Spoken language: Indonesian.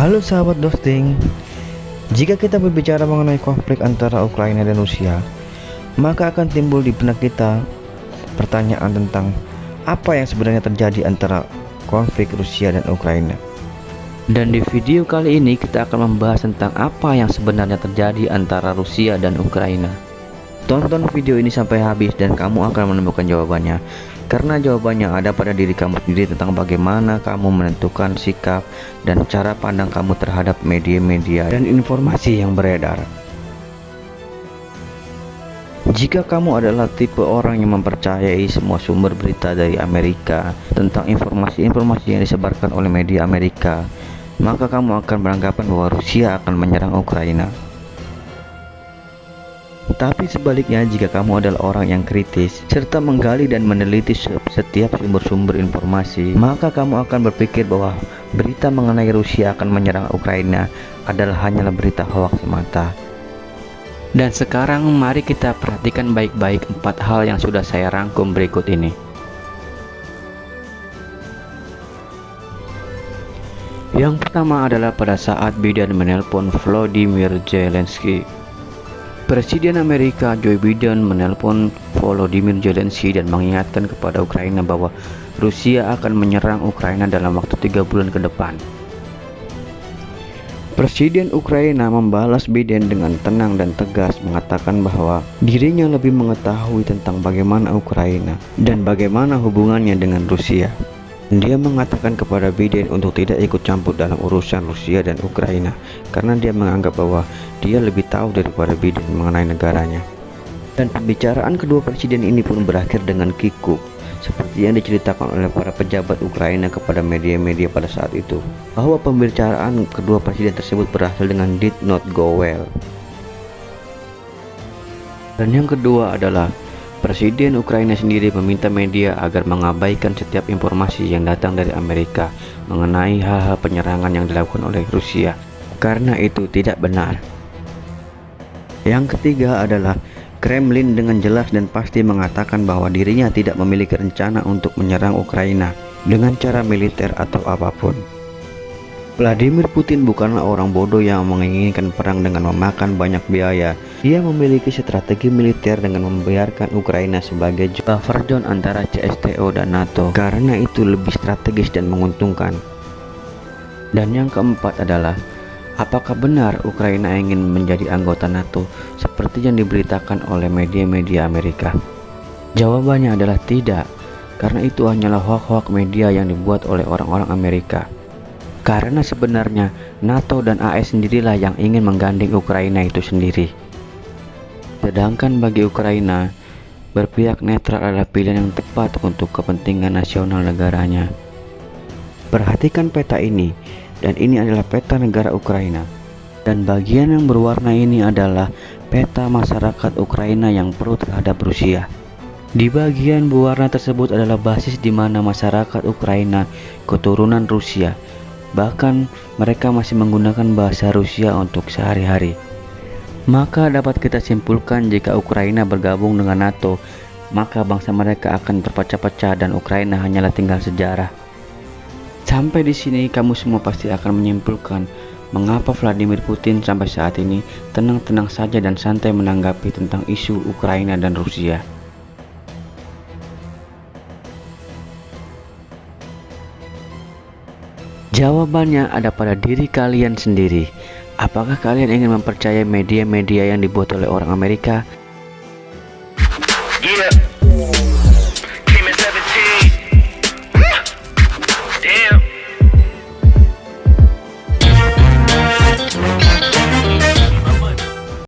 Halo sahabat Dosting, jika kita berbicara mengenai konflik antara Ukraina dan Rusia, maka akan timbul di benak kita pertanyaan tentang apa yang sebenarnya terjadi antara konflik Rusia dan Ukraina. Dan di video kali ini kita akan membahas tentang apa yang sebenarnya terjadi antara Rusia dan Ukraina. Tonton video ini sampai habis dan kamu akan menemukan jawabannya, karena jawabannya ada pada diri kamu sendiri tentang bagaimana kamu menentukan sikap dan cara pandang kamu terhadap media-media dan informasi yang beredar. Jika kamu adalah tipe orang yang mempercayai semua sumber berita dari Amerika tentang informasi-informasi yang disebarkan oleh media Amerika, maka kamu akan beranggapan bahwa Rusia akan menyerang Ukraina. Tapi sebaliknya, jika kamu adalah orang yang kritis serta menggali dan meneliti setiap sumber-sumber informasi, maka kamu akan berpikir bahwa berita mengenai Rusia akan menyerang Ukraina adalah hanyalah berita hoaks semata. Dan sekarang mari kita perhatikan baik-baik 4 hal yang sudah saya rangkum berikut ini. Yang pertama adalah pada saat Biden menelpon Volodymyr Zelensky. Presiden Amerika Joe Biden menelpon Volodymyr Zelensky dan mengingatkan kepada Ukraina bahwa Rusia akan menyerang Ukraina dalam waktu 3 bulan ke depan. Presiden Ukraina membalas Biden dengan tenang dan tegas, mengatakan bahwa dirinya lebih mengetahui tentang bagaimana Ukraina dan bagaimana hubungannya dengan Rusia. Dia mengatakan kepada Biden untuk tidak ikut campur dalam urusan Rusia dan Ukraina karena dia menganggap bahwa dia lebih tahu daripada Biden mengenai negaranya. Dan pembicaraan kedua presiden ini pun berakhir dengan kikuk, seperti yang diceritakan oleh para pejabat Ukraina kepada media-media pada saat itu, bahwa pembicaraan kedua presiden tersebut berhasil dengan did not go well. Dan yang kedua adalah Presiden Ukraina sendiri meminta media agar mengabaikan setiap informasi yang datang dari Amerika mengenai hal-hal penyerangan yang dilakukan oleh Rusia, karena itu tidak benar. Yang ketiga adalah Kremlin dengan jelas dan pasti mengatakan bahwa dirinya tidak memiliki rencana untuk menyerang Ukraina dengan cara militer atau apapun. Vladimir Putin bukanlah orang bodoh yang menginginkan perang dengan memakan banyak biaya. Dia memiliki strategi militer dengan membiarkan Ukraina sebagai buffer zone antara CSTO dan NATO, karena itu lebih strategis dan menguntungkan. Dan yang keempat adalah, apakah benar Ukraina ingin menjadi anggota NATO seperti yang diberitakan oleh media-media Amerika? Jawabannya adalah tidak, karena itu hanyalah hoak-hoak media yang dibuat oleh orang-orang Amerika. Karena sebenarnya NATO dan AS sendirilah yang ingin menggandeng Ukraina itu sendiri. Sedangkan bagi Ukraina, berpihak netral adalah pilihan yang tepat untuk kepentingan nasional negaranya. Perhatikan peta ini, dan ini adalah peta negara Ukraina. Dan bagian yang berwarna ini adalah peta masyarakat Ukraina yang pro terhadap Rusia. Di bagian berwarna tersebut adalah basis di mana masyarakat Ukraina keturunan Rusia. Bahkan mereka masih menggunakan bahasa Rusia untuk sehari-hari. Maka dapat kita simpulkan jika Ukraina bergabung dengan NATO, maka bangsa mereka akan terpecah-pecah dan Ukraina hanyalah tinggal sejarah. Sampai di sini kamu semua pasti akan menyimpulkan mengapa Vladimir Putin sampai saat ini tenang-tenang saja dan santai menanggapi tentang isu Ukraina dan Rusia. Jawabannya ada pada diri kalian sendiri. Apakah kalian ingin mempercayai media-media yang dibuat oleh orang Amerika?